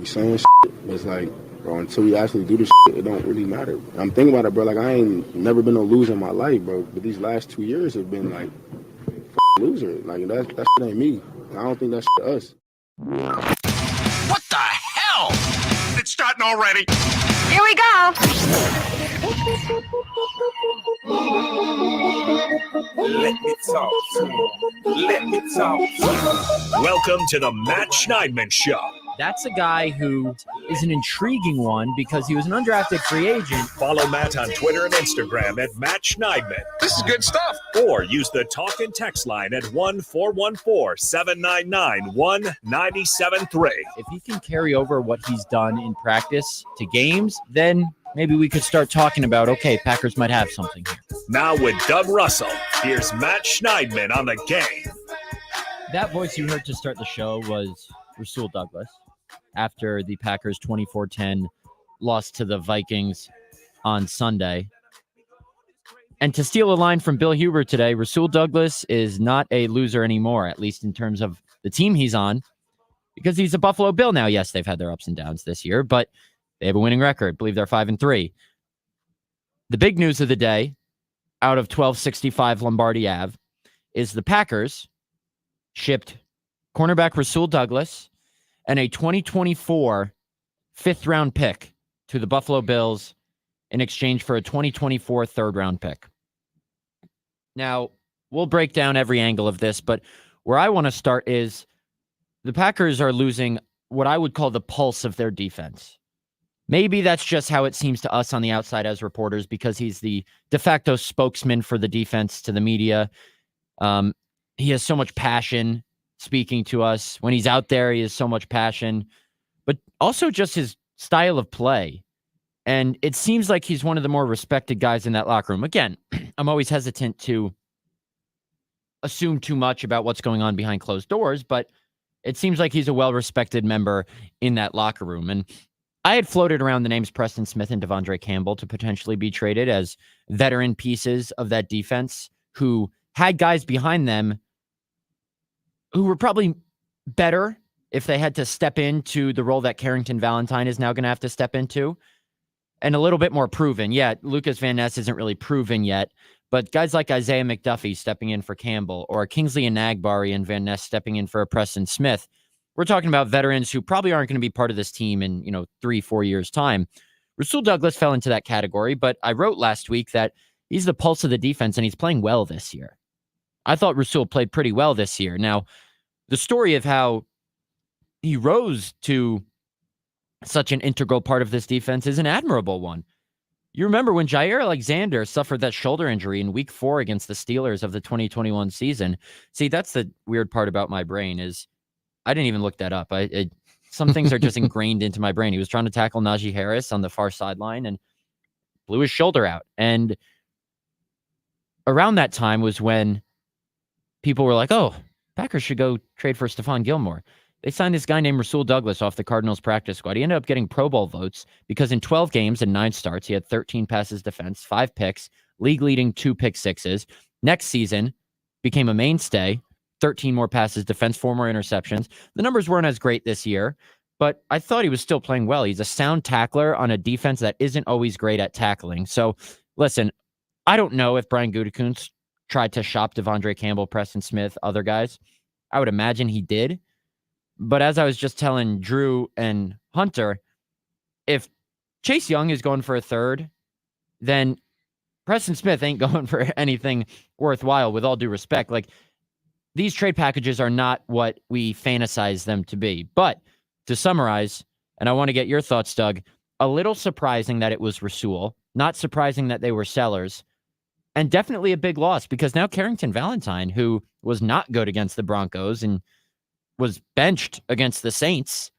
We saying shit, but it's like, bro, until we actually do this shit, it don't really matter. I'm thinking about it, bro. Like, I ain't never been no loser in my life, bro. But these last 2 years have been like, loser. Like, that shit ain't me. I don't think that's shit us. What the hell? It's starting already. Here we go. Let me talk to him. Let me talk to him. Welcome to the Matt Schneidman Show. That's a guy who is an intriguing one because he was an undrafted free agent. Follow Matt on Twitter and Instagram at Matt Schneidman. This is good stuff. Or use the talk and text line at 1-414-799-1973. If he can carry over what he's done in practice to games, then maybe we could start talking about, okay, Packers might have something here. Now with Doug Russell, here's Matt Schneidman on the game. That voice you heard to start the show was Rasul Douglas after the Packers 24-10 loss to the Vikings on Sunday. And to steal a line from Bill Huber today, Rasul Douglas is not a loser anymore, at least in terms of the team he's on, because he's a Buffalo Bill now. Yes, they've had their ups and downs this year, but they have a winning record. I believe they're 5-3. The big news of the day out of 1265 Lombardi Ave is the Packers shipped cornerback Rasul Douglas and a 2024 fifth-round pick to the Buffalo Bills in exchange for a 2024 third-round pick. Now, we'll break down every angle of this, but where I want to start is the Packers are losing what I would call the pulse of their defense. Maybe that's just how it seems to us on the outside as reporters because he's the de facto spokesman for the defense to the media. He has so much passion speaking to us. When he's out there, he has so much passion, but also just his style of play. And it seems like he's one of the more respected guys in that locker room. Again, I'm always hesitant to assume too much about what's going on behind closed doors, but it seems like he's a well-respected member in that locker room. And I had floated around the names Preston Smith and Devondre Campbell to potentially be traded as veteran pieces of that defense who had guys behind them who were probably better if they had to step into the role that Carrington Valentine is now going to have to step into, and a little bit more proven. Yeah, Lucas Van Ness isn't really proven yet, but guys like Isaiah McDuffie stepping in for Campbell, or Kingsley Enagbare and Van Ness stepping in for a Preston Smith, we're talking about veterans who probably aren't going to be part of this team in 3-4 years' time. Rasul Douglas fell into that category, but I wrote last week that he's the pulse of the defense, and he's playing well this year. I thought Rasul played pretty well this year. Now, the story of how he rose to such an integral part of this defense is an admirable one. You remember when Jair Alexander suffered that shoulder injury in week 4 against the Steelers of the 2021 season. See, that's the weird part about my brain is I didn't even look that up. Some things are just ingrained into my brain. He was trying to tackle Najee Harris on the far sideline and blew his shoulder out. And around that time was when people were like, oh, Packers should go trade for Stephon Gilmore. They signed this guy named Rasul Douglas off the Cardinals practice squad. He ended up getting Pro Bowl votes because in 12 games and 9 starts, he had 13 passes defense, 5 picks, league-leading 2 pick sixes. Next season, became a mainstay, 13 more passes defense, 4 more interceptions. The numbers weren't as great this year, but I thought he was still playing well. He's a sound tackler on a defense that isn't always great at tackling. So, listen, I don't know if Brian Gutekunst tried to shop Devondre Campbell, Preston Smith, other guys. I would imagine he did. But as I was just telling Drew and Hunter, if Chase Young is going for a third, then Preston Smith ain't going for anything worthwhile, with all due respect. Like, these trade packages are not what we fantasize them to be. But to summarize, and I want to get your thoughts, Doug, a little surprising that it was Rasul, not surprising that they were sellers, and definitely a big loss because now Carrington Valentine, who was not good against the Broncos and was benched against the Saints,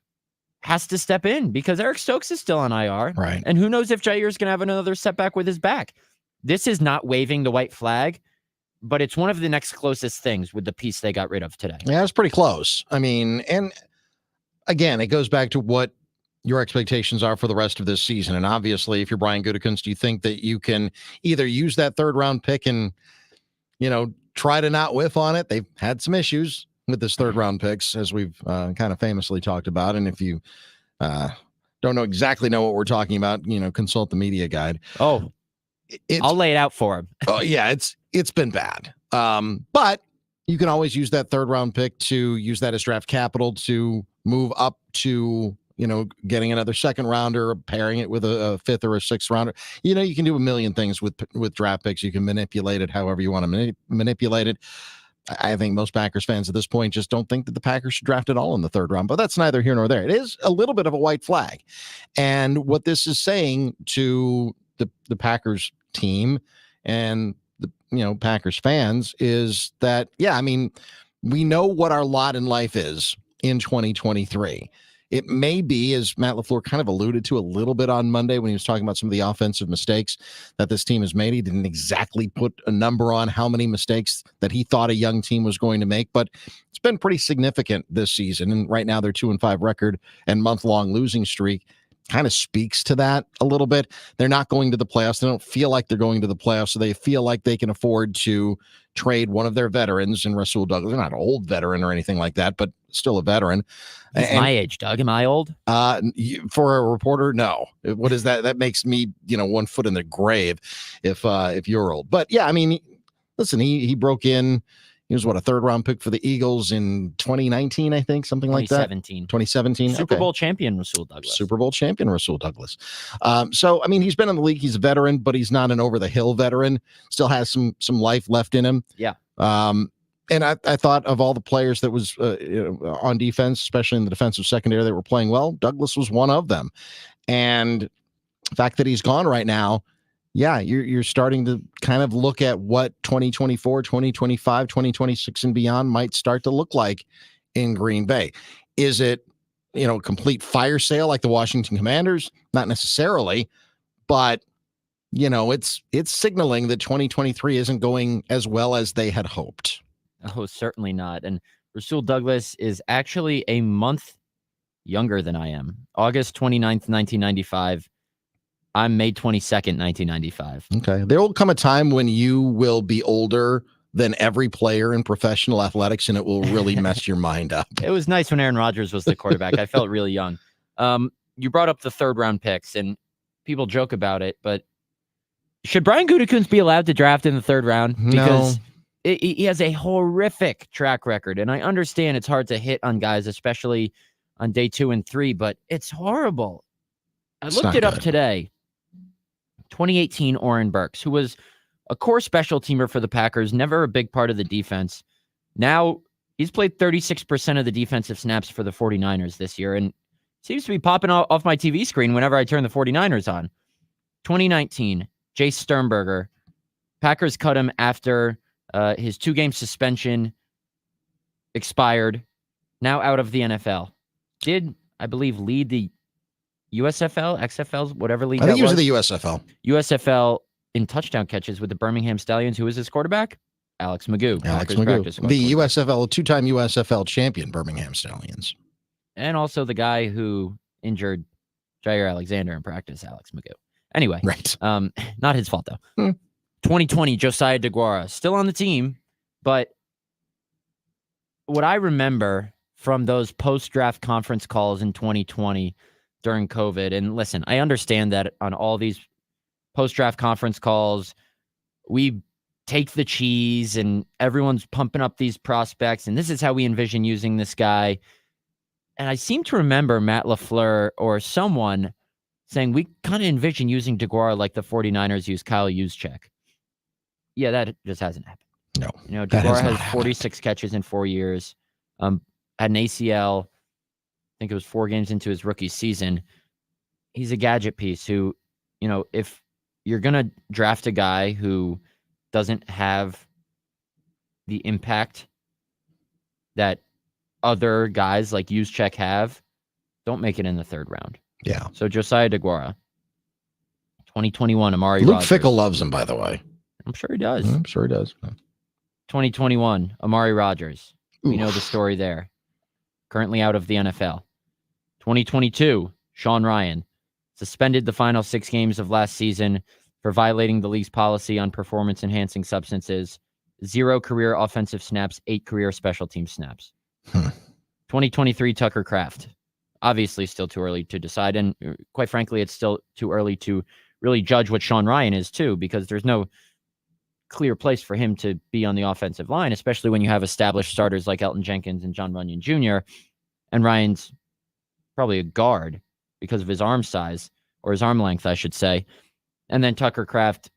has to step in because Eric Stokes is still on IR. Right. And who knows if Jair's going to have another setback with his back. This is not waving the white flag, but it's one of the next closest things with the piece they got rid of today. Yeah, it's pretty close. I mean, and again, it goes back to what your expectations are for the rest of this season. And obviously, if you're Brian Gutekunst, you think that you can either use that third round pick and, try to not whiff on it. They've had some issues with this third round picks, as we've kind of famously talked about. And if you don't know what we're talking about, consult the media guide. Oh, I'll lay it out for him. Oh yeah, it's been bad. But you can always use that 3rd round pick to use that as draft capital to move up to, getting another 2nd rounder, pairing it with a 5th or a 6th rounder. You can do a million things with draft picks. You can manipulate it however you want to manipulate it. I think most Packers fans at this point just don't think that the Packers should draft at all in the 3rd round, but that's neither here nor there. It is a little bit of a white flag. And what this is saying to the Packers team and the Packers fans is that, we know what our lot in life is in 2023. It may be, as Matt LaFleur kind of alluded to a little bit on Monday when he was talking about some of the offensive mistakes that this team has made. He didn't exactly put a number on how many mistakes that he thought a young team was going to make, but it's been pretty significant this season. And right now their 2-5 record and month-long losing streak kind of speaks to that a little bit. They're not going to the playoffs. They don't feel like they're going to the playoffs, so they feel like they can afford to trade one of their veterans in Rasul Douglas. They're not an old veteran or anything like that, but still a veteran. He's my age, Doug. Am I old? For a reporter, no. What is that? That makes me, 1 foot in the grave if you're old. But yeah, listen, he broke in. He was a 3rd round pick for the Eagles in 2019, I think, something like that. 2017. Super Bowl champion Rasul Douglas. Super Bowl champion Rasul Douglas. So he's been in the league. He's a veteran, but he's not an over the hill veteran. Still has some life left in him. Yeah. And I thought of all the players that was on defense, especially in the defensive secondary that were playing well, Douglas was one of them. And the fact that he's gone right now, yeah, you're starting to kind of look at what 2024, 2025, 2026 and beyond might start to look like in Green Bay. Is it, complete fire sale like the Washington Commanders? Not necessarily, but it's signaling that 2023 isn't going as well as they had hoped. Oh, certainly not. And Rasul Douglas is actually a month younger than I am. August 29th, 1995. I'm May 22nd, 1995. Okay. There will come a time when you will be older than every player in professional athletics, and it will really mess your mind up. It was nice when Aaron Rodgers was the quarterback. I felt really young. You brought up the 3rd round picks, and people joke about it, but should Brian Gutekunst be allowed to draft in the 3rd round? Because he has a horrific track record, and I understand it's hard to hit on guys, especially on day 2 and 3, but it's horrible. I looked it up today. 2018 Oren Burks, who was a core special teamer for the Packers, never a big part of the defense. Now he's played 36% of the defensive snaps for the 49ers this year, and seems to be popping off my TV screen whenever I turn the 49ers on. 2019, Jace Sternberger. Packers cut him after his 2-game suspension expired, now out of the NFL. Did, I believe, lead the USFL, XFL, whatever league I think that he was in the USFL. USFL in touchdown catches with the Birmingham Stallions. Who was his quarterback? Alex Magoo. The USFL, 2-time USFL champion Birmingham Stallions. And also the guy who injured Jair Alexander in practice, Alex Magoo. Anyway, right. Not his fault, though. 2020, Josiah DeGuara, still on the team, but what I remember from those post-draft conference calls in 2020 during COVID, and listen, I understand that on all these post-draft conference calls, we take the cheese and everyone's pumping up these prospects, and this is how we envision using this guy. And I seem to remember Matt LaFleur or someone saying we kind of envision using DeGuara like the 49ers use Kyle Juszczyk. Yeah, that just hasn't happened. No. DeGuara has 46 catches in 4 years. Had an ACL. I think it was 4 games into his rookie season. He's a gadget piece who, if you're going to draft a guy who doesn't have the impact that other guys like Juszczyk have, don't make it in the 3rd round. Yeah. So Josiah DeGuara. 2021, Amari Luke Rodgers. Fickell loves him, by the way. I'm sure he does. 2021, Amari Rodgers. We know the story there. Currently out of the NFL. 2022, Sean Ryan. Suspended the final 6 games of last season for violating the league's policy on performance-enhancing substances. 0 career offensive snaps, 8 career special team snaps. 2023, Tucker Kraft. obviously still too early to decide. And quite frankly, it's still too early to really judge what Sean Ryan is too, because there's no clear place for him to be on the offensive line, especially when you have established starters like Elton Jenkins and John Runyon Jr. And Ryan's probably a guard because of his arm size, or his arm length, I should say. And then Tucker Kraft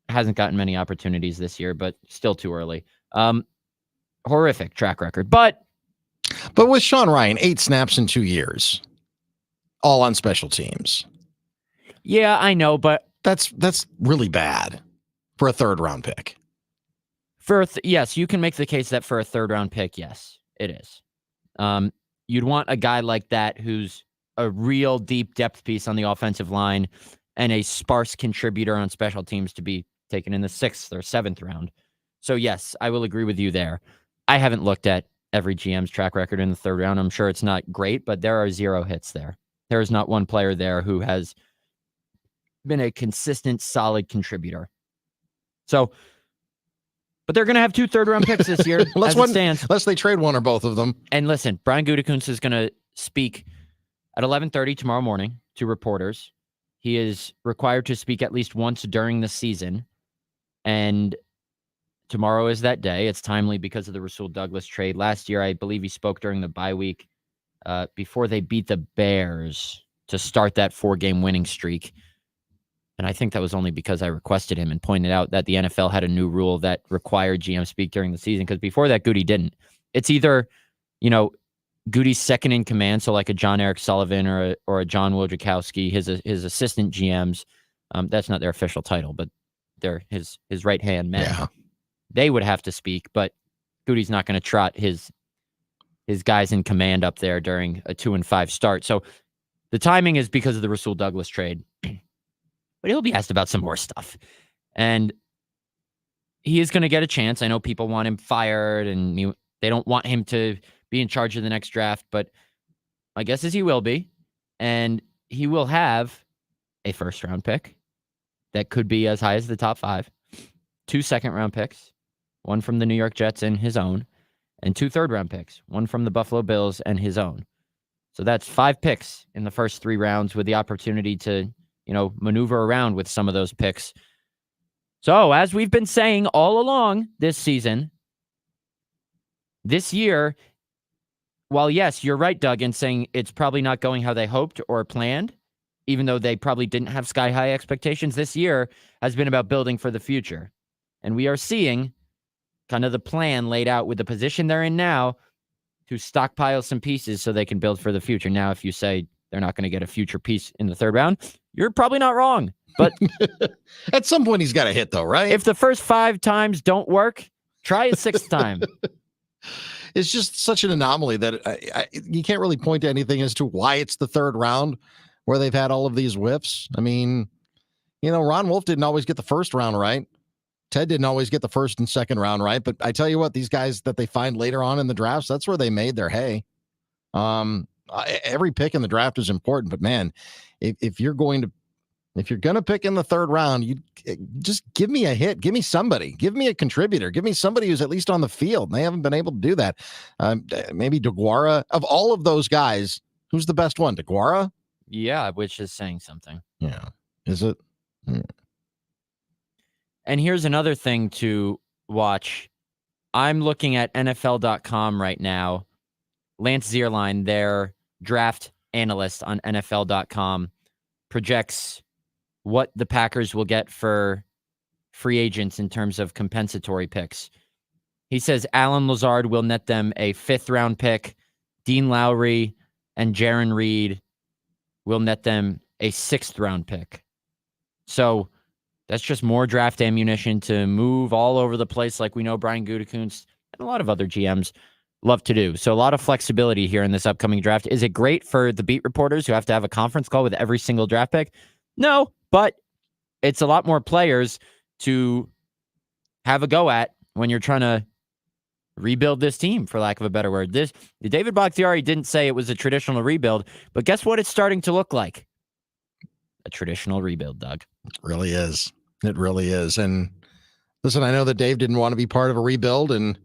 hasn't gotten many opportunities this year, but still too early. Horrific track record. But with Sean Ryan, 8 snaps in 2 years, all on special teams. Yeah, I know, but that's really bad for a 3rd round pick. Yes, you can make the case that for a 3rd round pick, yes, it is. You'd want a guy like that who's a real deep depth piece on the offensive line and a sparse contributor on special teams to be taken in the 6th or 7th round. So yes, I will agree with you there. I haven't looked at every GM's track record in the 3rd round. I'm sure it's not great, but there are 0 hits there. There is not one player there who has been a consistent, solid contributor. So, but they're going to have 2 3rd-round picks this year, as it stands. Unless they trade one or both of them. And listen, Brian Gutekunst is going to speak at 11:30 tomorrow morning to reporters. He is required to speak at least once during the season, and tomorrow is that day. It's timely because of the Rasul Douglas trade. Last year, I believe he spoke during the bye week before they beat the Bears to start that 4-game winning streak. And I think that was only because I requested him and pointed out that the NFL had a new rule that required GM speak during the season, because before that, Goody didn't. It's either, Goody's second in command, so like a John Eric Sullivan or a John Wojciechowski, his assistant GMs. That's not their official title, but they're his right-hand man. Yeah. They would have to speak, but Goody's not going to trot his guys in command up there during a 2-5 start. So the timing is because of the Rasul Douglas trade. But he'll be asked about some more stuff. And he is going to get a chance. I know people want him fired and they don't want him to be in charge of the next draft, but my guess is he will be. And he will have a 1st-round pick that could be as high as the top 5, 2 2nd-round picks, one from the New York Jets and his own, and 2 3rd-round picks, one from the Buffalo Bills and his own. So that's 5 picks in the first 3 rounds with the opportunity to maneuver around with some of those picks. So, as we've been saying all along this season, this year, while yes, you're right, Doug, in saying it's probably not going how they hoped or planned, even though they probably didn't have sky-high expectations, this year has been about building for the future. And we are seeing kind of the plan laid out with the position they're in now to stockpile some pieces so they can build for the future. Now, if you say they're not going to get a future piece in the 3rd round, you're probably not wrong. But at some point, he's got to hit, though, right? If the first 5 times don't work, try a 6th time. It's just such an anomaly that you can't really point to anything as to why it's the 3rd round where they've had all of these whiffs. I mean, Ron Wolf didn't always get the 1st round right. Ted didn't always get the 1st and 2nd round right. But I tell you what, these guys that they find later on in the drafts, that's where they made their hay. Every pick in the draft is important, but man, if you're going to pick in the 3rd round, you just give me a hit, give me somebody, give me a contributor, give me somebody who's at least on the field. They haven't been able to do that. Maybe DeGuara. Of all of those guys, who's the best one? DeGuara? Yeah, which is saying something. Yeah, is it? Yeah. And here's another thing to watch. I'm looking at NFL.com right now. Lance Zierlein, their draft analyst on NFL.com, projects what the Packers will get for free agents in terms of compensatory picks. He says Alan Lazard will net them a 5th-round pick. Dean Lowry and Jaron Reed will net them a 6th-round pick. So that's just more draft ammunition to move all over the place like we know Brian Gutekunst and a lot of other GMs love to do. So a lot of flexibility here in this upcoming draft. Is it great for the beat reporters who have to have a conference call with every single draft pick? No, but it's a lot more players to have a go at when you're trying to rebuild this team, for lack of a better word. David Bakhtiari didn't say it was a traditional rebuild, but guess what it's starting to look like? A traditional rebuild, Doug. It really is. It really is. And listen, I know that Dave didn't want to be part of a rebuild, and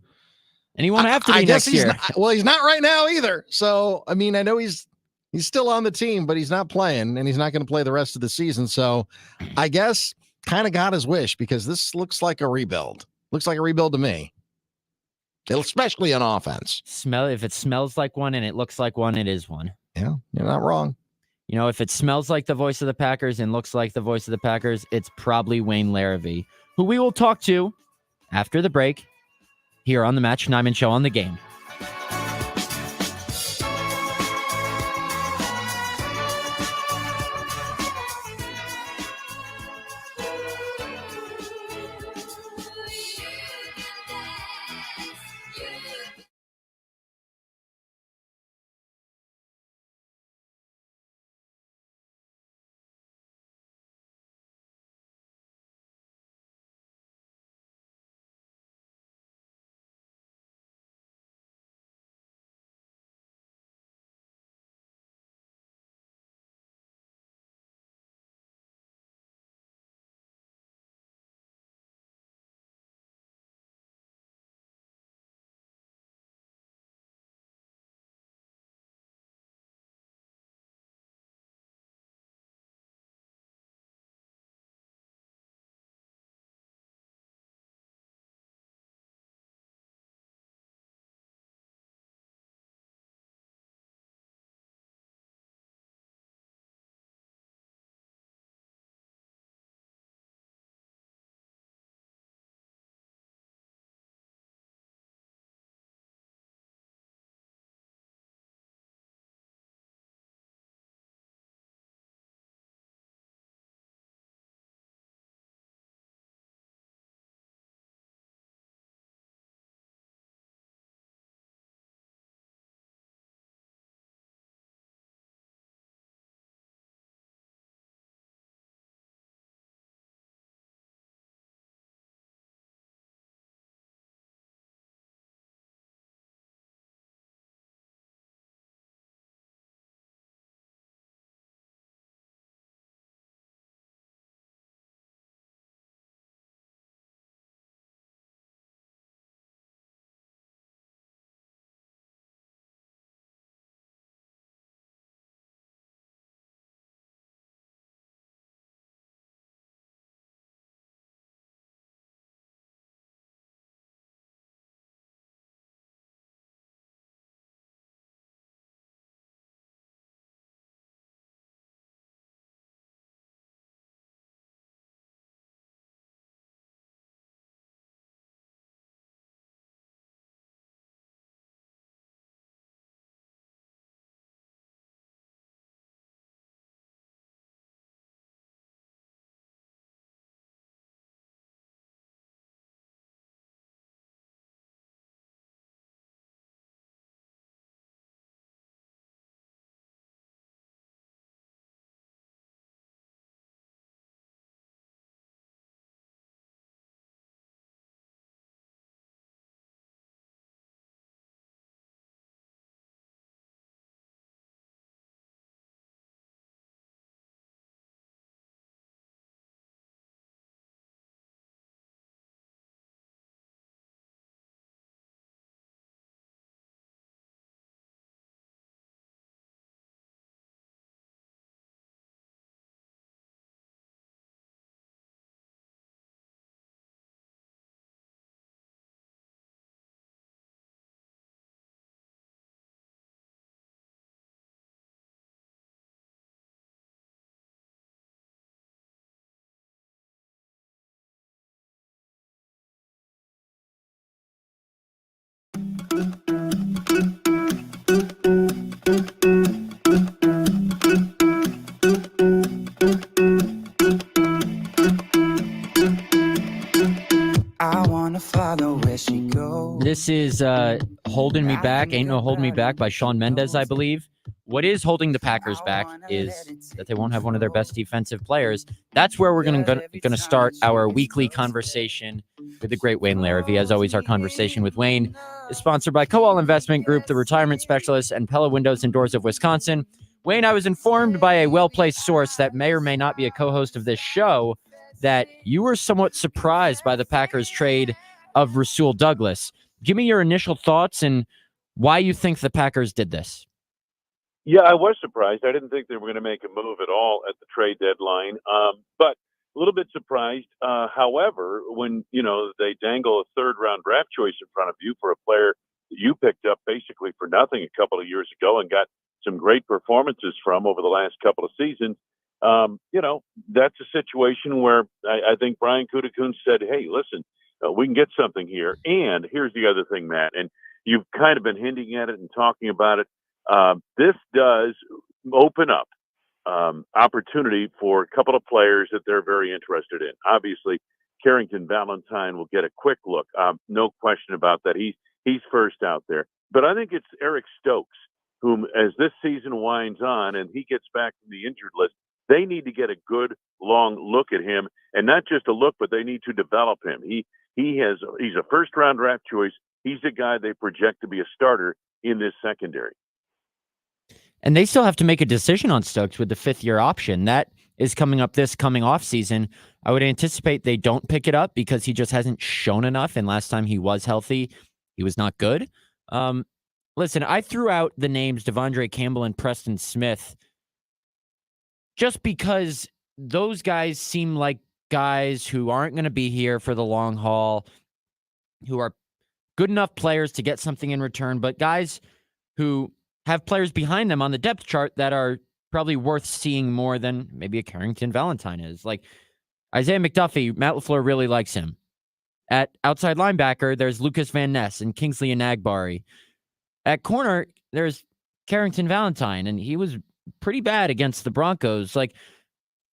he won't have to be I next guess year. He's not right now either. So, I mean, I know he's He's still on the team, but he's not playing, and he's not going to play the rest of the season. So I guess kind of got his wish, because this looks like a rebuild. Looks like a rebuild to me, especially on offense. If it smells like one and it looks like one, it is one. Yeah, you're not wrong. You know, if it smells like the voice of the Packers and looks like the voice of the Packers, it's probably Wayne Larrivee, who we will talk to after the break here on the Matt Schneidman Show on The Game. This is Holding Me Back, Ain't No Holding Me Back by Shawn Mendes, I believe. What is holding the Packers back is that they won't have one of their best defensive players. That's where we're going to start our weekly conversation with the great Wayne Larrivee. As always, our conversation with Wayne is sponsored by Coal Investment Group, the retirement specialist, and Pella Windows and Doors of Wisconsin. Wayne, I was informed by a well-placed source that may or may not be a co-host of this show that you were somewhat surprised by the Packers trade of Rasul Douglas. Give me your initial thoughts and why you think the Packers did this. Yeah, I was surprised. I didn't think they were going to make a move at all at the trade deadline, but a little bit surprised. However, when they dangle a third-round draft choice in front of you for a player that you picked up basically for nothing a couple of years ago and got some great performances from over the last couple of seasons, that's a situation where I think Brian Gutekunst said, "Hey, listen, we can get something here." And here's the other thing, Matt, and you've kind of been hinting at it and talking about it. This does open up opportunity for a couple of players that they're very interested in. Obviously, Carrington Valentine will get a quick look. No question about that. He's first out there. But I think it's Eric Stokes, whom, as this season winds on and he gets back from the injured list, they need to get a good long look at him, and not just a look, but they need to develop him. He's a first round draft choice. He's a guy they project to be a starter in this secondary. And they still have to make a decision on Stokes with the 5th-year option. That is coming up this coming off season. I would anticipate they don't pick it up because he just hasn't shown enough. And last time he was healthy, he was not good. Listen, I threw out the names Devondre Campbell and Preston Smith just because those guys seem like guys who aren't going to be here for the long haul, who are good enough players to get something in return, but guys who have players behind them on the depth chart that are probably worth seeing more than maybe a Carrington Valentine is. Like Isaiah McDuffie, Matt LaFleur really likes him. At outside linebacker, there's Lucas Van Ness and Kingsley Enagbari. At corner, there's Carrington Valentine, and he was pretty bad against the Broncos. Like,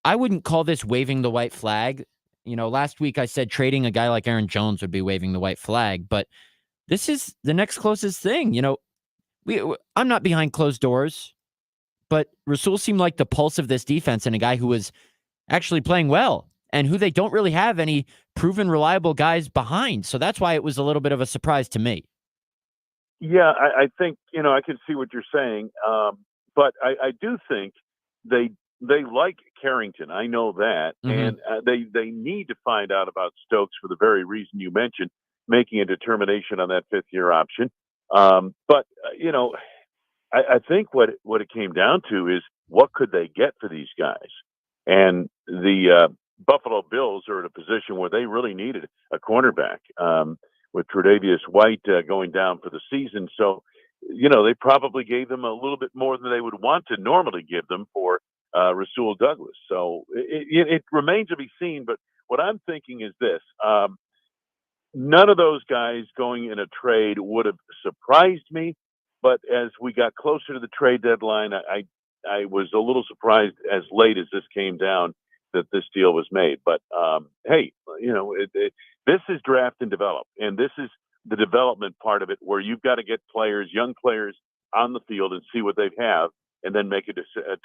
I wouldn't call this waving the white flag. Last week I said trading a guy like Aaron Jones would be waving the white flag, but this is the next closest thing. I'm not behind closed doors, but Rasul seemed like the pulse of this defense and a guy who was actually playing well and who they don't really have any proven reliable guys behind. So that's why it was a little bit of a surprise to me. Yeah, I think, I can see what you're saying. But I do think they like Carrington. I know that. Mm-hmm. And they need to find out about Stokes for the very reason you mentioned, making a determination on that 5th-year option. But I think what it came down to is what could they get for these guys? And the Buffalo Bills are in a position where they really needed a cornerback with Tre'Davious White going down for the season. So, they probably gave them a little bit more than they would want to normally give them for Rasul Douglas. So it remains to be seen. But what I'm thinking is this. None of those guys going in a trade would have surprised me, but as we got closer to the trade deadline, I was a little surprised as late as this came down that this deal was made. But hey, this is draft and develop, and this is the development part of it, where you've got to get players, young players, on the field and see what they have, and then make a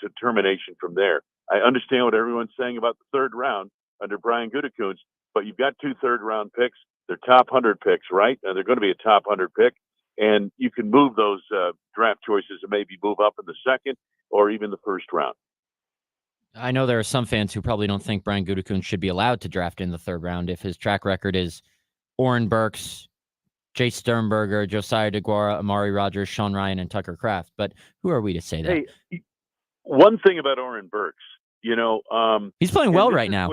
determination from there. I understand what everyone's saying about the 3rd round under Brian Gutekunst, but you've got 2 third-round picks. They're top 100 picks, right? They're going to be a top 100 pick, and you can move those draft choices and maybe move up in the 2nd or even the 1st round. I know there are some fans who probably don't think Brian Gutekunst should be allowed to draft in the 3rd round if his track record is Oren Burks, Jay Sternberger, Josiah DeGuara, Amari Rogers, Sean Ryan, and Tucker Kraft. But who are we to say that? Hey, one thing about Oren Burks, he's playing well right now.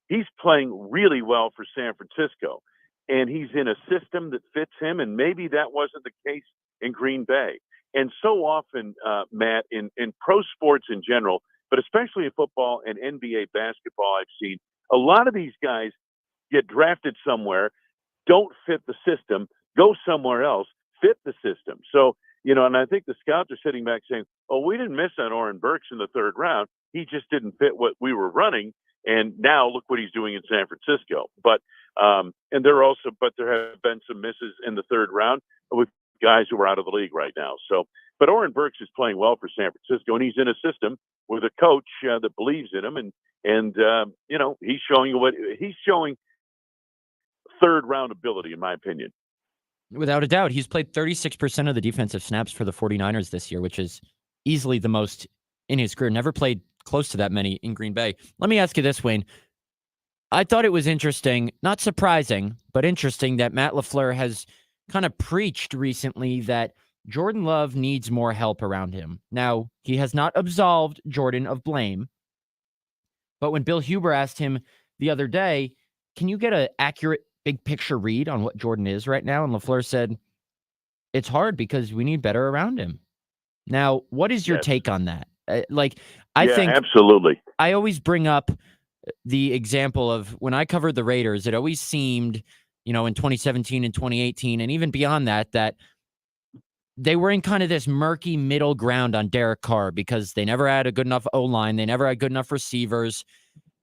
He's playing really well for San Francisco, and he's in a system that fits him, and maybe that wasn't the case in Green Bay. And so often, Matt, in pro sports in general, but especially in football and NBA basketball, I've seen a lot of these guys get drafted somewhere, don't fit the system, go somewhere else, fit the system. So, and I think the scouts are sitting back saying, "Oh, we didn't miss on Oren Burks in the 3rd round. He just didn't fit what we were running. And now look what he's doing in San Francisco." But there have been some misses in the 3rd round with guys who are out of the league right now. So, but Oren Burks is playing well for San Francisco, and he's in a system with a coach that believes in him, and he's showing 3rd round ability, in my opinion. Without a doubt, he's played 36% of the defensive snaps for the 49ers this year, which is easily the most in his career. Never played close to that many in Green Bay. Let me ask you this, Wayne. I thought it was interesting, not surprising, but interesting that Matt LaFleur has kind of preached recently that Jordan Love needs more help around him. Now, he has not absolved Jordan of blame, but when Bill Huber asked him the other day, can you get an accurate big picture read on what Jordan is right now? And LaFleur said, it's hard because we need better around him. Now, what is your Yes. take on that? I Yeah, think absolutely. I always bring up the example of when I covered the Raiders, it always seemed, in 2017 and 2018, and even beyond that they were in kind of this murky middle ground on Derek Carr because they never had a good enough O-line. They never had good enough receivers.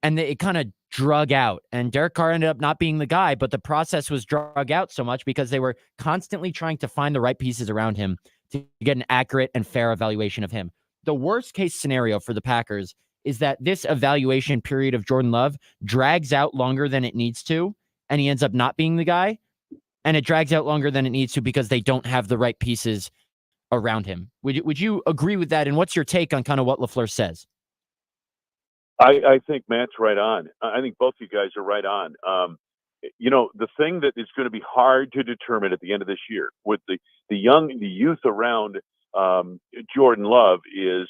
And it kind of drug out. And Derek Carr ended up not being the guy, but the process was drug out so much because they were constantly trying to find the right pieces around him to get an accurate and fair evaluation of him. The worst case scenario for the Packers is that this evaluation period of Jordan Love drags out longer than it needs to, and he ends up not being the guy. And it drags out longer than it needs to because they don't have the right pieces around him. Would you agree with that? And what's your take on kind of what LaFleur says? I think Matt's right on. I think both you guys are right on. The thing that is going to be hard to determine at the end of this year with the youth around Jordan Love is,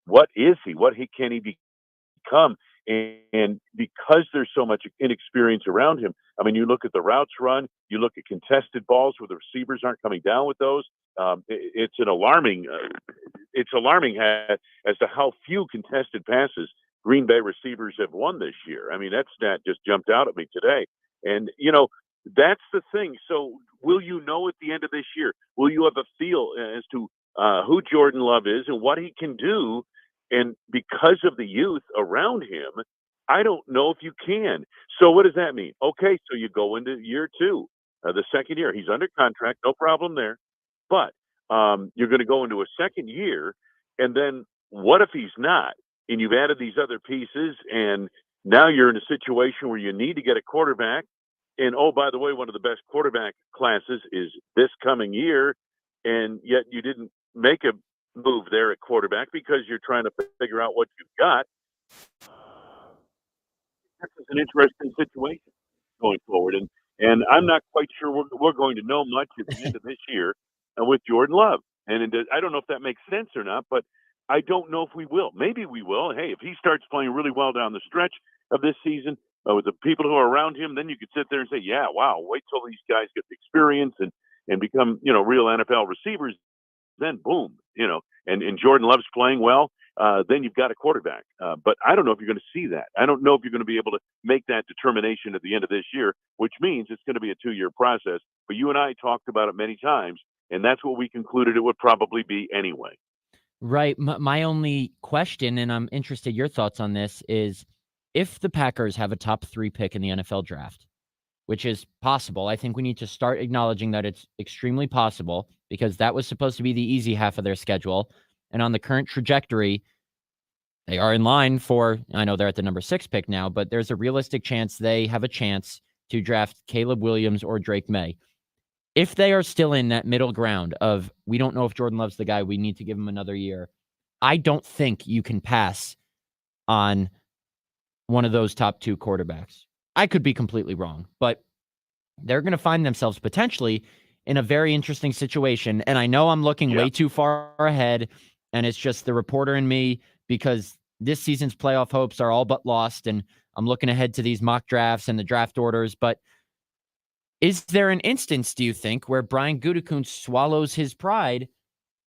what is he? Can he become? And because there's so much inexperience around him, I mean, you look at the routes run, you look at contested balls where the receivers aren't coming down with those. It's alarming as to how few contested passes Green Bay receivers have won this year. I mean, that stat just jumped out at me today. And, that's the thing. So will you know at the end of this year? Will you have a feel as to who Jordan Love is and what he can do? And because of the youth around him, I don't know if you can. So what does that mean? Okay, so you go into year two, the second year. He's under contract, no problem there. But you're going to go into a second year, and then what if he's not? And you've added these other pieces, and now you're in a situation where you need to get a quarterback. And, oh, by the way, one of the best quarterback classes is this coming year, and yet you didn't make a move there at quarterback because you're trying to figure out what you've got. This is an interesting situation going forward, and I'm not quite sure we're going to know much at the end of this year with Jordan Love. And I don't know if that makes sense or not, but I don't know if we will. Maybe we will. Hey, if he starts playing really well down the stretch of this season with the people who are around him, then you could sit there and say, yeah, wow, wait till these guys get the experience and become, real NFL receivers. Then boom, and Jordan Love's playing well, then you've got a quarterback. But I don't know if you're going to see that. I don't know if you're going to be able to make that determination at the end of this year, which means it's going to be a 2-year process. But you and I talked about it many times, and that's what we concluded it would probably be anyway. Right. My only question, and I'm interested in your thoughts on this, is if the Packers have a top 3 pick in the NFL draft, which is possible. I think we need to start acknowledging that it's extremely possible because that was supposed to be the easy half of their schedule. And on the current trajectory, they are in line for, I know they're at the number 6 pick now, but there's a realistic chance they have a chance to draft Caleb Williams or Drake May. If they are still in that middle ground of, we don't know if Jordan Love's the guy, we need to give him another year, I don't think you can pass on one of those top 2 quarterbacks. I could be completely wrong, but they're going to find themselves potentially in a very interesting situation. And I know I'm looking way too far ahead, and it's just the reporter in me because this season's playoff hopes are all but lost, and I'm looking ahead to these mock drafts and the draft orders. But is there an instance, do you think, where Brian Gutekunst swallows his pride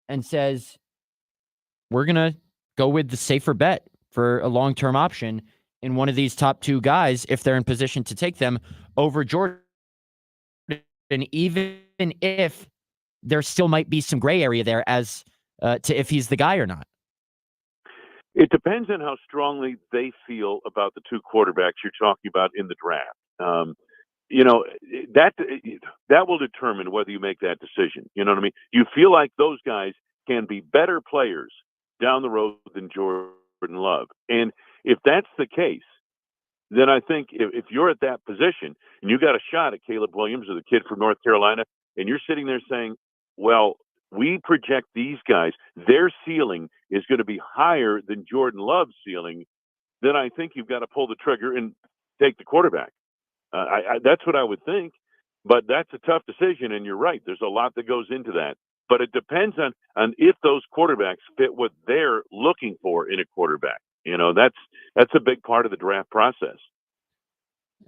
and says, we're going to go with the safer bet for a long-term option in one of these top 2 guys, if they're in position to take them over Jordan, even if there still might be some gray area there as to if he's the guy or not? It depends on how strongly they feel about the 2 quarterbacks you're talking about in the draft. That will determine whether you make that decision. You know what I mean? You feel like those guys can be better players down the road than Jordan Love. And if that's the case, then I think if you're at that position and you got a shot at Caleb Williams or the kid from North Carolina, and you're sitting there saying, well, we project these guys, their ceiling is going to be higher than Jordan Love's ceiling, then I think you've got to pull the trigger and take the quarterback. That's what I would think, but that's a tough decision, and you're right. There's a lot that goes into that. but it depends on if those quarterbacks fit what they're looking for in a quarterback. That's a big part of the draft process.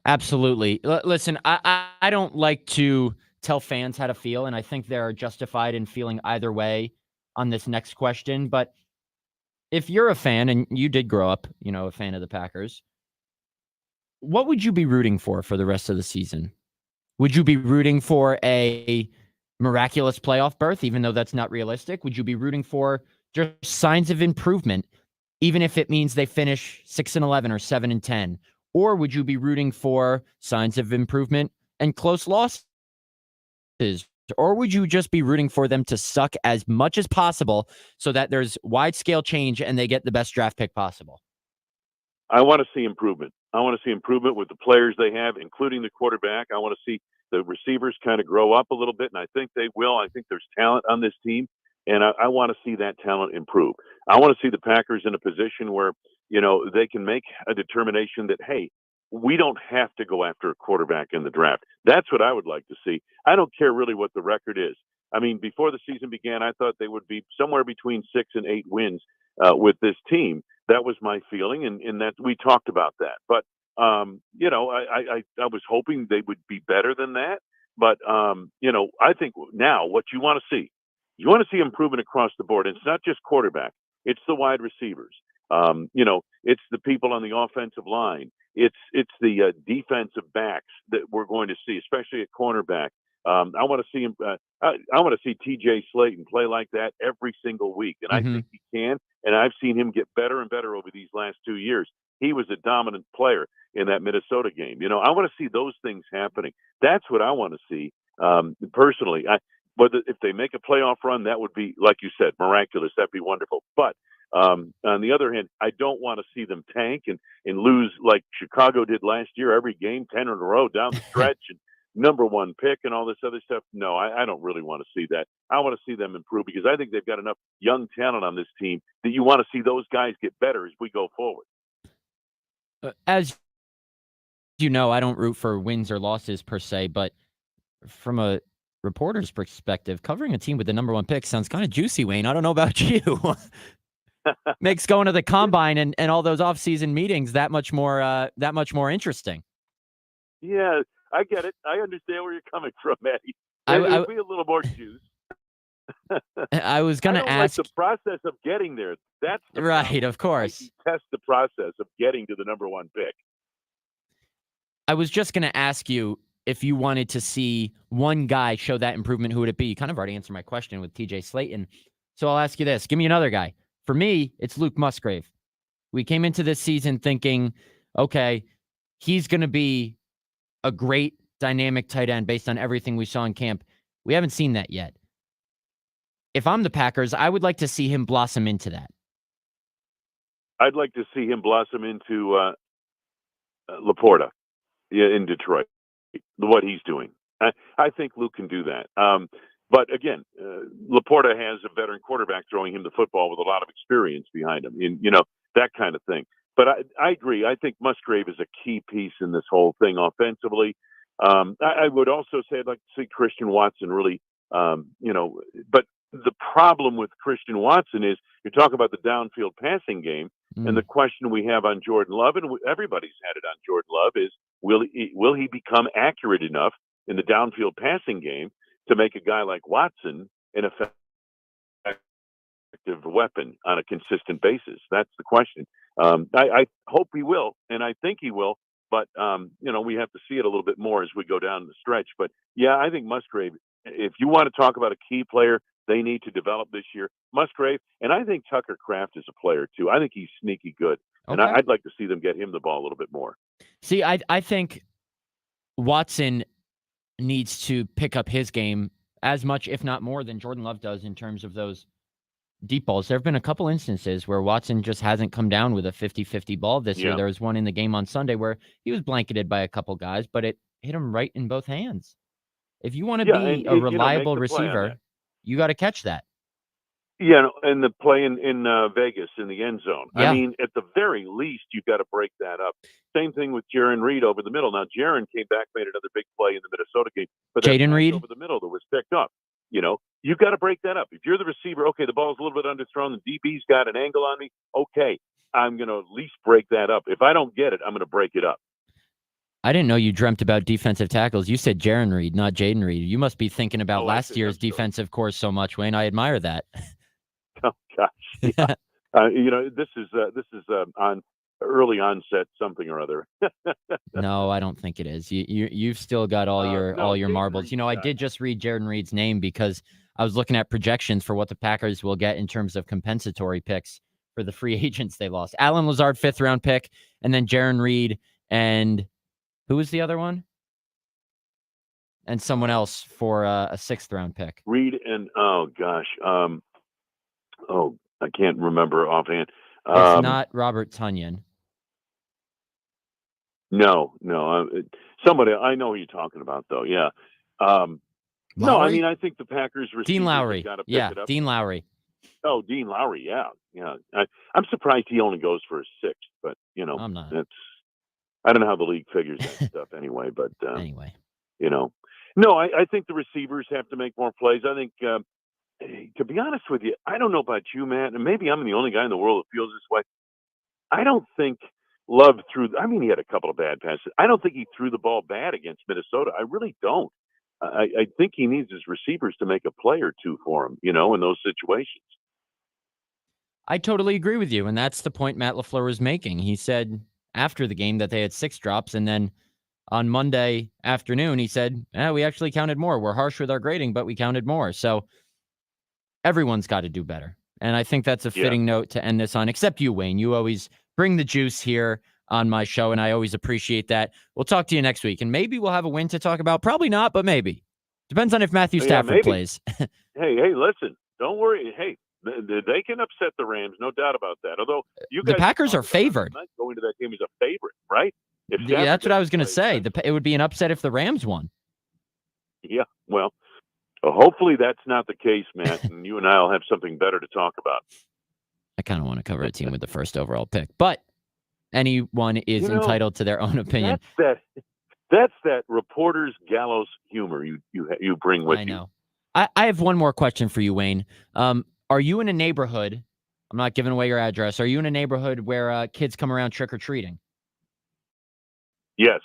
Absolutely. Listen, I don't like to tell fans how to feel, and I think they're justified in feeling either way on this next question. But if you're a fan, and you did grow up, a fan of the Packers, what would you be rooting for the rest of the season? Would you be rooting for a miraculous playoff berth, even though that's not realistic? Would you be rooting for just signs of improvement, even if it means they finish 6-11 or 7-10? Or would you be rooting for signs of improvement and close losses? Or would you just be rooting for them to suck as much as possible so that there's wide scale change and they get the best draft pick possible? I want to see improvement. I want to see improvement with the players they have, including the quarterback. I want to see the receivers kind of grow up a little bit, and I think they will. I think there's talent on this team, and I want to see that talent improve. I want to see the Packers in a position where, they can make a determination that, hey, we don't have to go after a quarterback in the draft. That's what I would like to see. I don't care really what the record is. I mean, before the season began, I thought they would be somewhere between 6 and 8 wins with this team. That was my feeling, and that we talked about that. But I was hoping they would be better than that. But I think now what you want to see improvement across the board. And it's not just quarterback; it's the wide receivers. It's the people on the offensive line. It's the defensive backs that we're going to see, especially at cornerback. I want to see him. I want to see T.J. Slayton play like that every single week, and I think he can. And I've seen him get better and better over these last 2 years. He was a dominant player in that Minnesota game. I want to see those things happening. That's what I want to see personally. Whether if they make a playoff run, that would be, like you said, miraculous. That'd be wonderful. But on the other hand, I don't want to see them tank and lose like Chicago did last year, every game, 10 in a row down the stretch and number one pick and all this other stuff. No, I don't really want to see that. I want to see them improve because I think they've got enough young talent on this team that you want to see those guys get better as we go forward. As you know, I don't root for wins or losses per se, but from a reporter's perspective, covering a team with the number one pick sounds kind of juicy, Wayne. I don't know about you. Makes going to the combine and all those off-season meetings that much more interesting. Yeah, I get it. I understand where you're coming from, Maddie. It would be a little more juice. I was going to ask like the process of getting there. That's the right, problem. of course. Test the process of getting to the number one pick. I was just going to ask you if you wanted to see one guy show that improvement, who would it be? You kind of already answered my question with T.J. Slayton. So I'll ask you this. Give me another guy. For me, it's Luke Musgrave. We came into this season thinking, okay, he's going to be a great dynamic tight end based on everything we saw in camp. We haven't seen that yet. If I'm the Packers, I would like to see him blossom into that. I'd like to see him blossom into Laporta in Detroit, what he's doing. I think Luke can do that. But again, Laporta has a veteran quarterback throwing him the football with a lot of experience behind him, and that kind of thing. But I agree. I think Musgrave is a key piece in this whole thing offensively. I would also say I'd like to see Christian Watson really, but the problem with Christian Watson is you talk about the downfield passing game, and the question we have on Jordan Love, and everybody's had it on Jordan Love, is will he become accurate enough in the downfield passing game to make a guy like Watson an effective weapon on a consistent basis? That's the question. I hope he will, and I think he will, but we have to see it a little bit more as we go down the stretch. But yeah, I think Musgrave, if you want to talk about a key player they need to develop this year, Musgrave, and I think Tucker Kraft is a player too. I think he's sneaky good, and I'd like to see them get him the ball a little bit more. See, I think Watson needs to pick up his game as much, if not more, than Jordan Love does in terms of those deep balls. There have been a couple instances where Watson just hasn't come down with a 50-50 ball this year. There was one in the game on Sunday where he was blanketed by a couple guys, but it hit him right in both hands. If you want to be a reliable receiver, you got to catch that. Yeah, and the play in Vegas in the end zone. Yeah. I mean, at the very least, you've got to break that up. Same thing with Jaron Reed over the middle. Now, Jaron came back, made another big play in the Minnesota game, but Jaden Reed over the middle that was picked up. You've got to break that up. If you're the receiver, okay, the ball's a little bit underthrown, the DB's got an angle on me. Okay, I'm going to at least break that up. If I don't get it, I'm going to break it up. I didn't know you dreamt about defensive tackles. You said Jaron Reed, not Jaden Reed. You must be thinking about last year's defensive course so much, Wayne. I admire that. Oh gosh, yeah. This is on early onset something or other. No, I don't think it is. You've still got all your marbles. Reed, I did just read Jaron Reed's name because I was looking at projections for what the Packers will get in terms of compensatory picks for the free agents they lost. Alan Lazard, 5th round pick, and then Jaron Reed, and who was the other one? And someone else for a 6th round pick. Reed and I can't remember offhand. It's not Robert Tunyon. No. Somebody I know who you're talking about though. Yeah. No, I mean I think the Packers receivers Dean Lowry. Got to pick Yeah, it up. Dean Lowry. Oh, Dean Lowry. Yeah. I'm surprised he only goes for a 6th, but I'm not. I don't know how the league figures that stuff anyway. But anyway, no, I think the receivers have to make more plays. I think, to be honest with you, I don't know about you, Matt, and maybe I'm the only guy in the world that feels this way. I don't think Love threw. I mean, he had a couple of bad passes. I don't think he threw the ball bad against Minnesota. I really don't. I think he needs his receivers to make a play or two for him, in those situations. I totally agree with you, and that's the point Matt LaFleur was making. He said after the game that they had 6 drops, and then on Monday afternoon, he said, we actually counted more. We're harsh with our grading, but we counted more. So everyone's got to do better. And I think that's a fitting note to end this on, except you, Wayne. You always bring the juice here on my show, and I always appreciate that. We'll talk to you next week, and maybe we'll have a win to talk about. Probably not, but maybe. Depends on if Matthew Stafford plays. Hey, listen, don't worry. Hey, they can upset the Rams, no doubt about that. Although the Packers are favored. Going to that game is a favorite, right? Yeah, that's what I was going to say. It would be an upset if the Rams won. Yeah, well, hopefully that's not the case, Matt, and you and I will have something better to talk about. I kind of want to cover a team with the 1st overall pick, but anyone is entitled to their own opinion. That's that reporter's gallows humor you bring with you. I know. I have one more question for you, Wayne. Are you in a neighborhood? I'm not giving away your address. Are you in a neighborhood where kids come around trick-or-treating? Yes.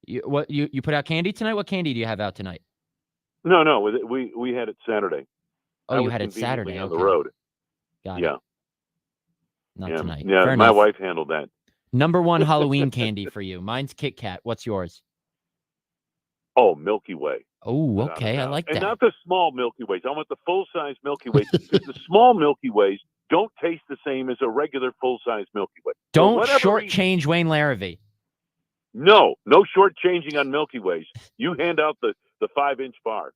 You put out candy tonight? What candy do you have out tonight? No. We had it Saturday. Oh, you had it Saturday. On the road. Got it. Not tonight. Yeah, Fair my enough. wife handled that. Number 1 Halloween candy for you. Mine's Kit Kat. What's yours? Oh, Milky Way. Oh, okay. I like that. And not the small Milky Ways. I want the full-size Milky Ways. Because the small Milky Ways don't taste the same as a regular full-size Milky Way. Don't shortchange Wayne Larrivee. No shortchanging on Milky Ways. You hand out the 5-inch bar.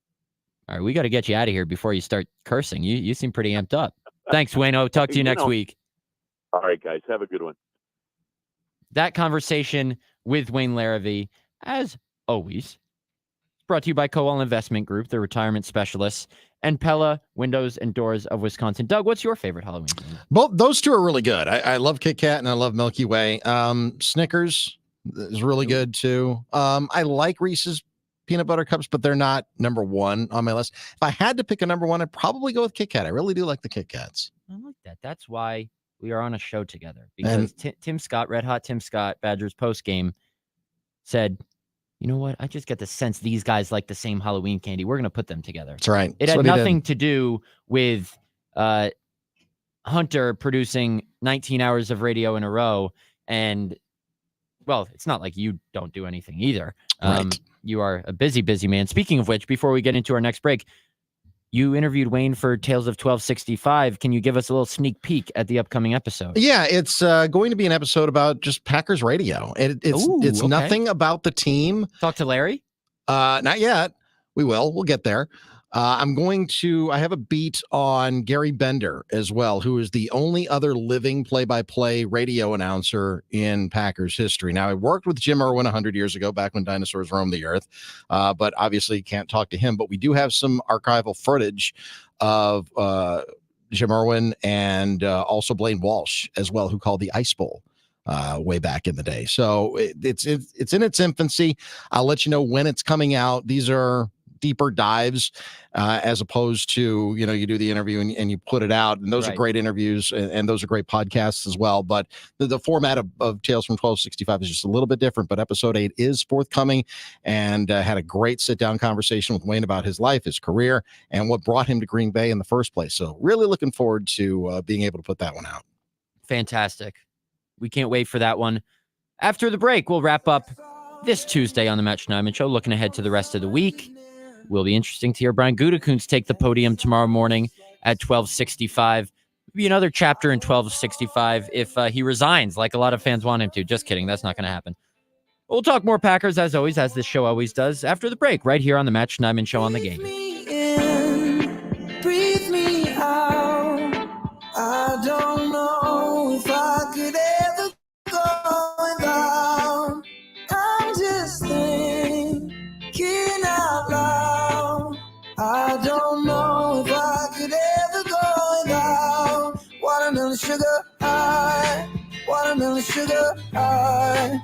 All right, we got to get you out of here before you start cursing. You seem pretty amped up. Thanks, Wayne. I'll talk to you next week. All right, guys. Have a good one. That conversation with Wayne Larrivee, as always, is brought to you by Coal Investment Group, the retirement specialists, and Pella Windows and Doors of Wisconsin. Doug, what's your favorite Halloween candy? Both those two are really good. I love Kit Kat and I love Milky Way. Snickers is really good too. I like Reese's peanut butter cups, but they're not number 1 on my list. If I had to pick a number 1, I'd probably go with Kit Kat. I really do like the Kit Kats. I like that. That's why we are on a show together, because Tim Scott, Red Hot Tim Scott, Badgers postgame, said, you know what? I just get the sense these guys like the same Halloween candy. We're going to put them together. That's right. It had nothing to do with Hunter producing 19 hours of radio in a row. And, well, it's not like you don't do anything either. Right. You are a busy, busy man. Speaking of which, before we get into our next break, you interviewed Wayne for Tales of 1265. Can you give us a little sneak peek at the upcoming episode? Yeah, it's going to be an episode about just Packers radio. It's nothing about the team. Talk to Larry? Not yet. We'll get there. I have a beat on Gary Bender as well, who is the only other living play-by-play radio announcer in Packers history. Now, I worked with Jim Irwin 100 years ago, back when dinosaurs roamed the earth, but obviously can't talk to him. But we do have some archival footage of Jim Irwin and also Blaine Walsh as well, who called the Ice Bowl way back in the day. So it's in its infancy. I'll let you know when it's coming out. These are deeper dives as opposed to, you do the interview and you put it out. And those are Right. great interviews and those are great podcasts as well. But the format of Tales from 1265 is just a little bit different. But episode 8 is forthcoming, and had a great sit down conversation with Wayne about his life, his career, and what brought him to Green Bay in the first place. So really looking forward to being able to put that one out. Fantastic. We can't wait for that one. After the break, we'll wrap up this Tuesday on the Matt Schneidman Show, looking ahead to the rest of the week. Will be interesting to hear Brian Gutekunst take the podium tomorrow morning at 12:65. Be another chapter in 12:65 if he resigns, like a lot of fans want him to. Just kidding. That's not going to happen. We'll talk more Packers, as always, as this show always does, after the break, right here on the Matt Schneidman Show on the Game. Breathe me in, breathe me out. I don't know if I could ever go without. I'm just thinking out loud. I don't know if I could ever go without. Watermelon sugar high, watermelon sugar high.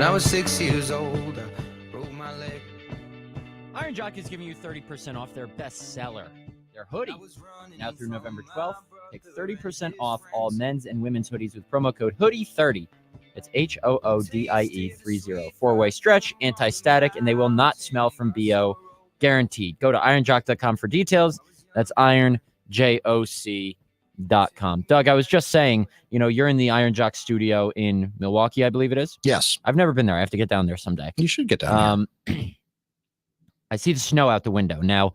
When I was 6 years old, I broke my leg. Iron Jock is giving you 30% off their bestseller, their hoodie. Now through November 12th, take 30% off all men's and women's hoodies with promo code HOODIE30. It's HOODIE 30. 4-way stretch, anti-static, and they will not smell from BO, guaranteed. Go to ironjock.com for details. That's ironjoc.com. Doug, I was just saying, you're in the Iron Jock studio in Milwaukee, I believe it is. Yes. I've never been there. I have to get down there someday. You should get down there. I see the snow out the window. Now,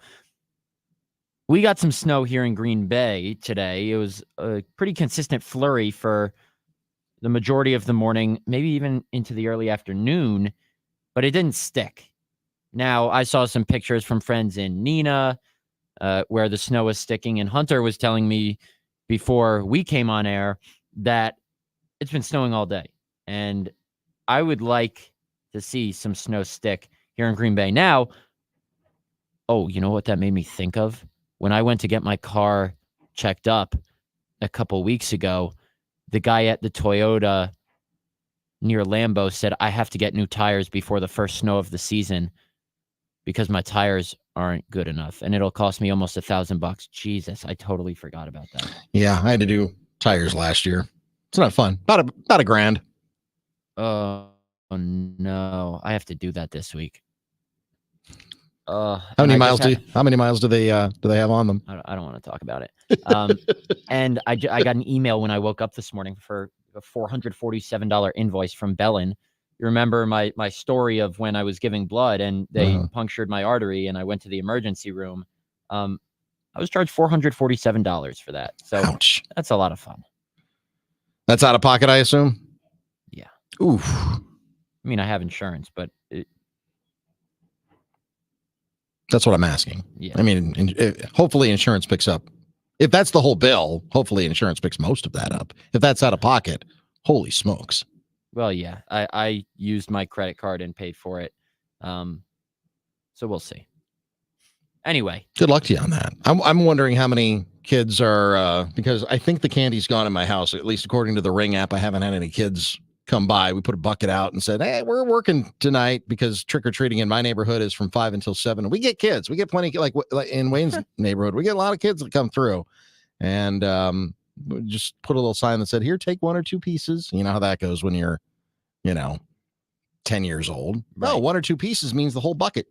we got some snow here in Green Bay today. It was a pretty consistent flurry for the majority of the morning, maybe even into the early afternoon, but it didn't stick. Now, I saw some pictures from friends in Neenah where the snow was sticking, and Hunter was telling me before we came on air that it's been snowing all day, and I would like to see some snow stick here in Green Bay. Now, oh, you know what that made me think of? When I went to get my car checked up a couple weeks ago, the guy at the Toyota near Lambeau said, I have to get new tires before the first snow of the season because my tires aren't good enough, and it'll cost me almost $1,000. Jesus, I totally forgot about that. Yeah, I had to do tires last year. It's not fun. About $1,000. Oh no, I have to do that this week. How many miles do they have on them? I don't want to talk about it. And I got an email when I woke up this morning for a $447 invoice from Bellin. You remember my story of when I was giving blood and they punctured my artery and I went to the emergency room. I was charged $447 for that. So ouch. That's a lot of fun. That's out of pocket, I assume? Yeah. Oof. I mean, I have insurance, but that's what I'm asking. Yeah. I mean, hopefully insurance picks up. If that's the whole bill, hopefully insurance picks most of that up. If that's out of pocket, holy smokes. Well, yeah, I used my credit card and paid for it. So we'll see. Anyway. Good luck to you on that. I'm wondering how many kids are, because I think the candy's gone in my house, at least according to the Ring app. I haven't had any kids come by. We put a bucket out and said, hey, we're working tonight because trick-or-treating in my neighborhood is from 5 until 7. We get kids. We get plenty, like in Wayne's neighborhood, we get a lot of kids that come through. And we just put a little sign that said, here, take 1 or 2 pieces. You know how that goes when you're, 10 years old. Right. Oh, 1 or 2 pieces means the whole bucket.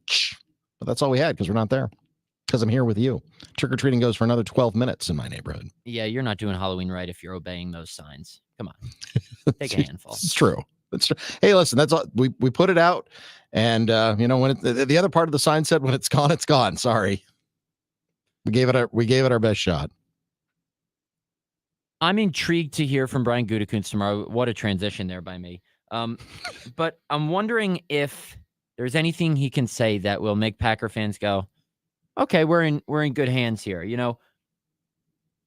But that's all we had because we're not there. Because I'm here with you. Trick-or-treating goes for another 12 minutes in my neighborhood. Yeah, you're not doing Halloween right if you're obeying those signs. Come on. Take a handful. It's true. It's true. Hey, listen, that's all. We put it out. And, when the other part of the sign said, when it's gone, it's gone. Sorry. We gave it our best shot. I'm intrigued to hear from Brian Gutekunst tomorrow. What a transition there by me. But I'm wondering if there's anything he can say that will make Packer fans go, okay, we're in good hands here.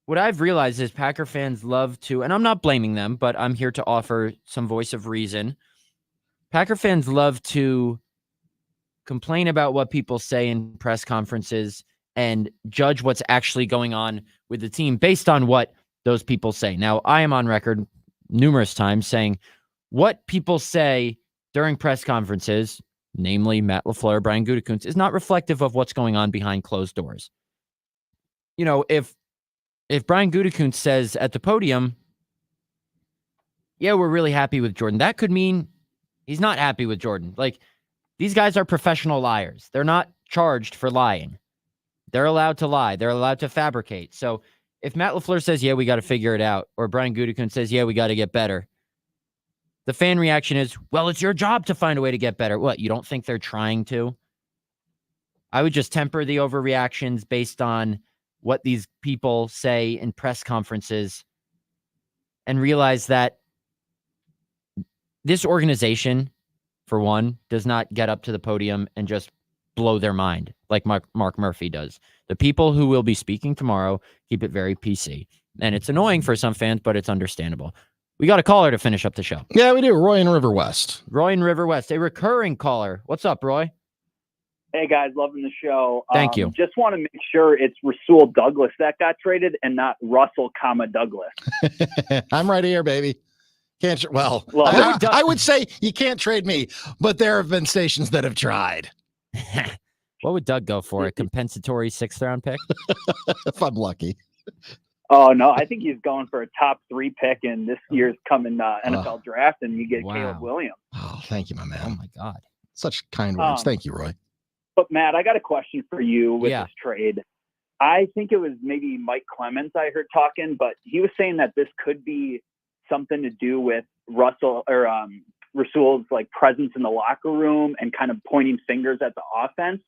What I've realized is Packer fans love to, and I'm not blaming them, but I'm here to offer some voice of reason. Packer fans love to complain about what people say in press conferences and judge what's actually going on with the team based on what those people say. Now, I am on record numerous times saying what people say during press conferences, namely Matt LaFleur, Brian Gutekunst, is not reflective of what's going on behind closed doors. If Brian Gutekunst says at the podium, yeah, we're really happy with Jordan, that could mean he's not happy with Jordan. Like, these guys are professional liars. They're not charged for lying. They're allowed to lie. They're allowed to fabricate. So if Matt LaFleur says, yeah, we got to figure it out, or Brian Gutekunst says, yeah, we got to get better, the fan reaction is, well, it's your job to find a way to get better. What, you don't think they're trying to? I would just temper the overreactions based on what these people say in press conferences and realize that this organization, for one, does not get up to the podium and just blow their mind like Mark Murphy does. The people who will be speaking tomorrow keep it very PC. And it's annoying for some fans, but it's understandable. We got a caller to finish up the show. Yeah, we do. Roy in River West. Roy in River West, a recurring caller. What's up, Roy? Hey, guys, loving the show. Thank you. Just want to make sure it's Rasul Douglas that got traded and not Russell, Douglas. I'm right here, baby. Well, Well, I would say you can't trade me, but there have been stations that have tried. What would Doug go for? A compensatory 6th-round pick? If I'm lucky. Oh no, I think he's going for a top 3 pick in this year's coming NFL draft, and you get Wow. Caleb Williams. Oh, thank you, my man. Oh my God. Such kind words. Thank you, Roy. But Matt, I got a question for you with Yeah. this trade. I think it was maybe Mike Clemens I heard talking, but he was saying that this could be something to do with Russell or Rasul's like presence in the locker room and kind of pointing fingers at the offense.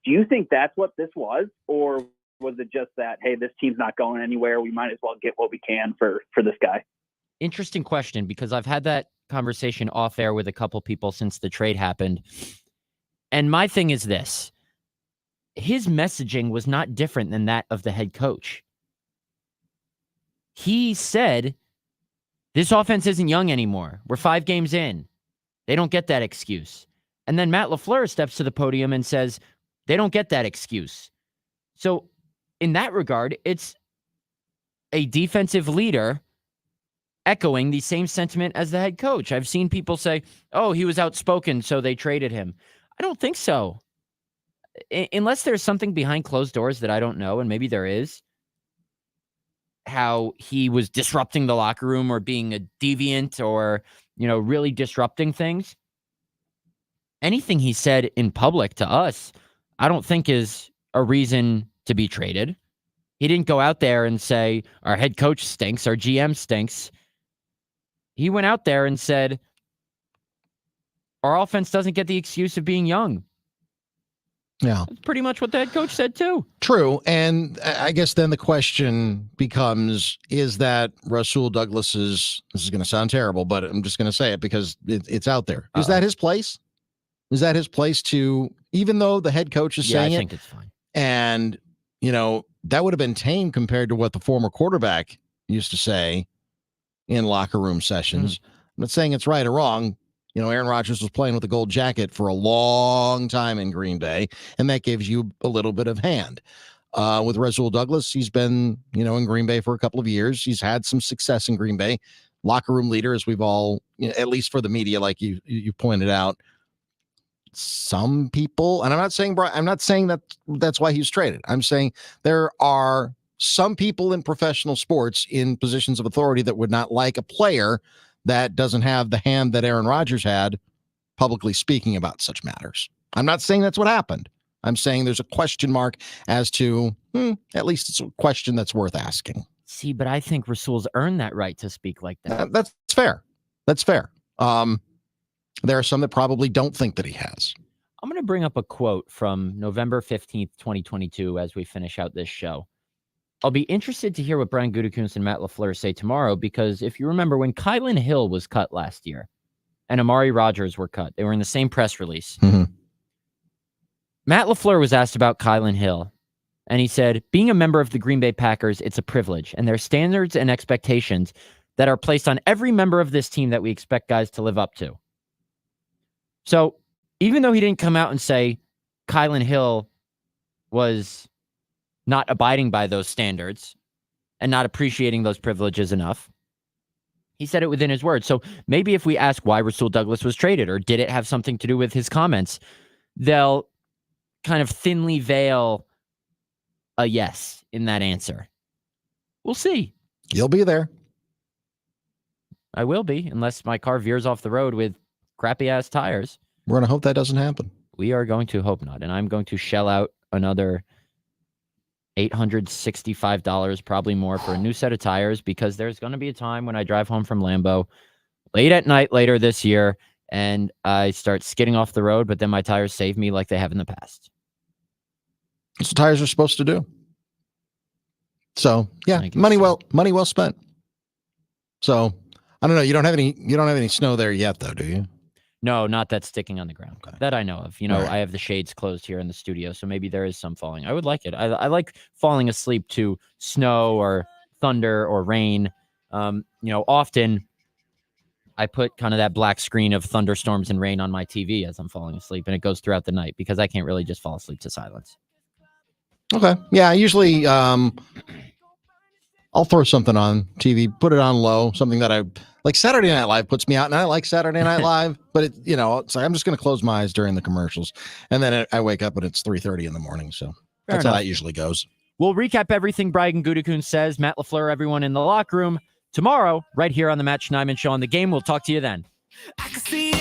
Do you think that's what this was, or was it just that, hey, this team's not going anywhere, we might as well get what we can for this guy? Interesting question, because I've had that conversation off air with a couple people since the trade happened. And my thing is this. His messaging was not different than that of the head coach. He said, this offense isn't young anymore. We're 5 games in. They don't get that excuse. And then Matt LaFleur steps to the podium and says, they don't get that excuse. So in that regard, it's a defensive leader echoing the same sentiment as the head coach. I've seen people say, oh, he was outspoken, so they traded him. I don't think so. Unless there's something behind closed doors that I don't know, and maybe there is, how he was disrupting the locker room or being a deviant or, really disrupting things. Anything he said in public to us, I don't think is a reason to be traded. He didn't go out there and say, our head coach stinks, our GM stinks. He went out there and said, our offense doesn't get the excuse of being young. Yeah. That's pretty much what the head coach said too. True. And I guess then the question becomes, is that Rasul Douglas's, this is going to sound terrible, but I'm just going to say it because it's out there. Is that his place? Is that his place to, even though the head coach is saying I think it's fine. And, that would have been tame compared to what the former quarterback used to say in locker room sessions. I'm not saying it's right or wrong. Aaron Rodgers was playing with the gold jacket for a long time in Green Bay, and that gives you a little bit of hand. With Rasul Douglas, he's been, in Green Bay for a couple of years. He's had some success in Green Bay. Locker room leader, as we've all, at least for the media, like you pointed out. Some people, and I'm not saying that that's why he's traded. I'm saying there are some people in professional sports in positions of authority that would not like a player that doesn't have the hand that Aaron Rodgers had publicly speaking about such matters. I'm not saying that's what happened. I'm saying there's a question mark as to, at least it's a question that's worth asking. See, but I think Rasul's earned that right to speak like that. That's fair. That's fair. There are some that probably don't think that he has. I'm going to bring up a quote from November 15th, 2022, as we finish out this show. I'll be interested to hear what Brian Gutekunst and Matt LaFleur say tomorrow, because if you remember when Kylan Hill was cut last year and Amari Rodgers were cut, they were in the same press release. Matt LaFleur was asked about Kylan Hill, and he said, being a member of the Green Bay Packers, it's a privilege, and there are standards and expectations that are placed on every member of this team that we expect guys to live up to. So even though he didn't come out and say Kylan Hill was not abiding by those standards and not appreciating those privileges enough, he said it within his words. So maybe if we ask why Rasul Douglas was traded, or did it have something to do with his comments, they'll kind of thinly veil a yes in that answer. We'll see. You'll be there. I will be, unless my car veers off the road with crappy ass tires. We're going to hope that doesn't happen. We are going to hope not. And I'm going to shell out another $865, probably more, for a new set of tires, because there's going to be a time when I drive home from Lambeau late at night later this year and I start skidding off the road, but then my tires save me like they have in the past. That's what tires are supposed to do. So yeah, money well spent. So I don't know. You don't have any snow there yet, though, do you? No, not that's sticking on the ground. Okay. That I know of. Right. I have the shades closed here in the studio, so maybe there is some falling. I would like it. I like falling asleep to snow or thunder or rain. Often I put kind of that black screen of thunderstorms and rain on my TV as I'm falling asleep, and it goes throughout the night because I can't really just fall asleep to silence. Okay. Yeah, usually I'll throw something on TV, put it on low, something that Like Saturday Night Live puts me out, and I like Saturday Night Live, but it's like I'm just going to close my eyes during the commercials, and then I wake up and it's 3:30 in the morning. So that's how that usually goes. We'll recap everything Brian Gutekunst says, Matt LaFleur, everyone in the locker room tomorrow, right here on the Matt Schneidman Show on The Game. We'll talk to you then. I can see